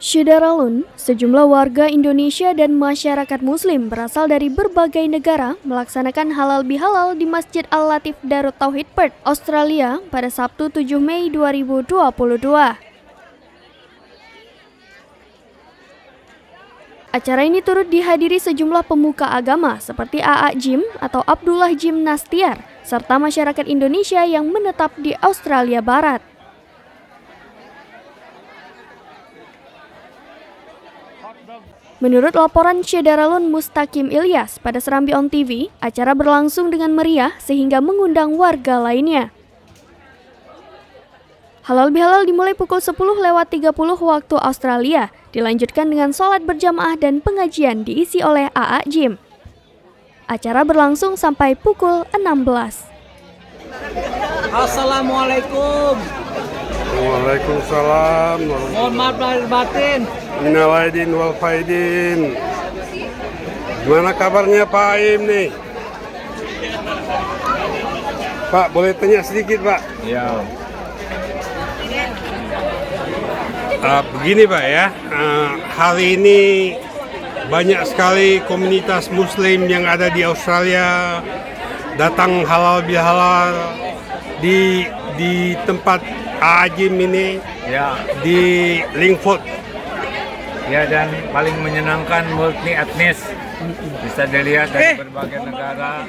Syederalun, sejumlah warga Indonesia dan masyarakat Muslim berasal dari berbagai negara melaksanakan halal bihalal di Masjid Al-Latif Darut Tauhid Perth, Australia pada Sabtu 7 Mei 2022. Acara ini turut dihadiri sejumlah pemuka agama seperti A.A. Jim atau Abdullah Jim Nastiar, serta masyarakat Indonesia yang menetap di Australia Barat. Menurut laporan Syederalun Mustaqim Ilyas pada Serambi On TV, acara berlangsung dengan meriah sehingga mengundang warga lainnya. Halal bihalal dimulai pukul 10:30 waktu Australia, dilanjutkan dengan sholat berjamaah dan pengajian diisi oleh A.A. Jim. Acara berlangsung sampai pukul 16. Assalamualaikum. Waalaikumsalam. Mohon maaf lahir batin. Minal aidin wal faidin. Gimana kabarnya Pak Aim nih? Pak, boleh tanya sedikit Pak? Ya. Begini Pak ya, hari ini banyak sekali komunitas Muslim yang ada di Australia datang halal bihalal di tempat Ajim ini, Ya. di Lingford. Ya, dan paling menyenangkan multi etnis. Bisa dilihat dari berbagai negara.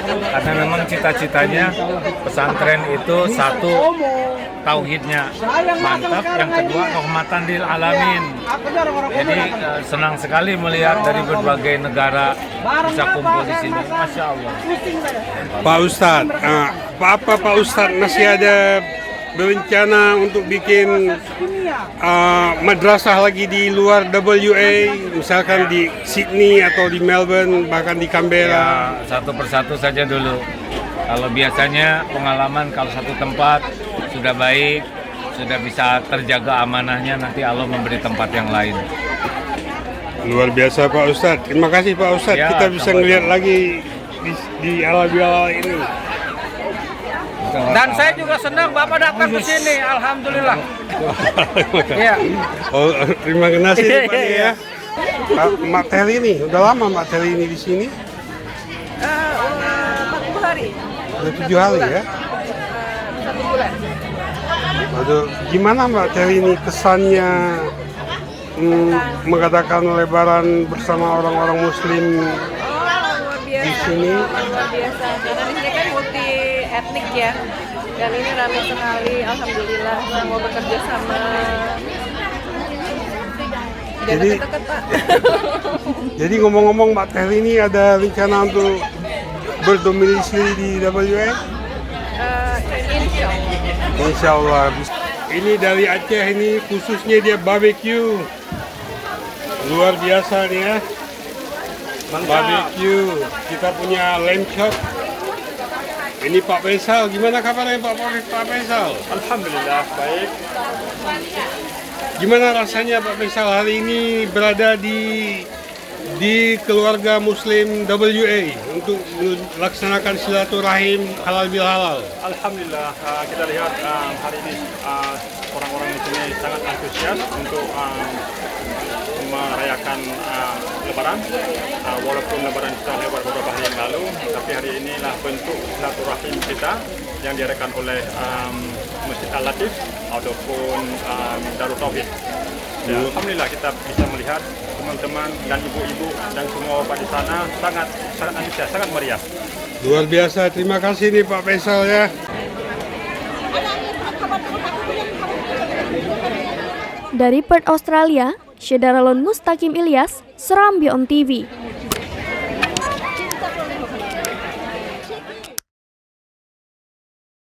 Karena memang cita-citanya pesantren itu satu, tauhidnya mantap, yang kedua rahmatan lil alamin. Jadi senang sekali melihat dari berbagai negara bisa kumpul di sini. Masya Allah. Pak Ustadz, apa Pak Ustadz masih ada berencana untuk bikin madrasah lagi di luar WA, misalkan di Sydney atau di Melbourne, bahkan di Canberra? Ya, satu persatu saja dulu. Kalau biasanya pengalaman kalau satu tempat sudah baik, sudah bisa terjaga amanahnya, nanti Allah memberi tempat yang lain. Luar biasa Pak Ustadz. Terima kasih Pak Ustadz. Ya, kita bisa ngelihat lagi di ala-ala ini. Dan saya juga senang Bapak datang ke sini, alhamdulillah. Iya. Oh, terima kasih Pak ya. Mak Teli ini, udah lama Mak Teli ini di sini? 40 hari. Udah 7 hari ya? 1 bulan. Aduh, gimana Mbak Teli ini kesannya mengadakan lebaran bersama orang-orang Muslim Luar biasa. di sini? Luar biasa. Karena di sini kan multi etnik ya. Dan ini ramai sekali, alhamdulillah. Semua bekerja sama. Jangan Jadi- deket-deket, Pak. Jadi ngomong-ngomong Mbak Teli ini ada rencana untuk berdomisili di WA? Insya Allah. Insya Allah. Ini dari Aceh ini, khususnya dia barbecue. Luar biasa nih ya. Barbecue. Kita punya lamb chop. Ini Pak Faisal, gimana kabarnya Pak Faisal? Alhamdulillah baik. Gimana rasanya Pak Faisal hari ini berada di keluarga Muslim WA untuk melaksanakan silaturahim halal bihalal? Alhamdulillah kita lihat hari ini orang-orang di sini sangat antusias untuk merayakan Lebaran. Walaupun Lebaran sudah lewat beberapa hari yang lalu, tapi hari inilah bentuk silaturahim kita yang diadakan oleh Masjid Al-Latif ataupun Darut Tauhid. Ya, alhamdulillah kita bisa melihat teman-teman dan ibu-ibu dan semua bapak di sana sangat antusias, sangat meriah. Luar biasa, terima kasih nih Pak Faisal ya. Dari Perth, Australia, Syederalun Mustaqim Ilyas, Serambi On TV.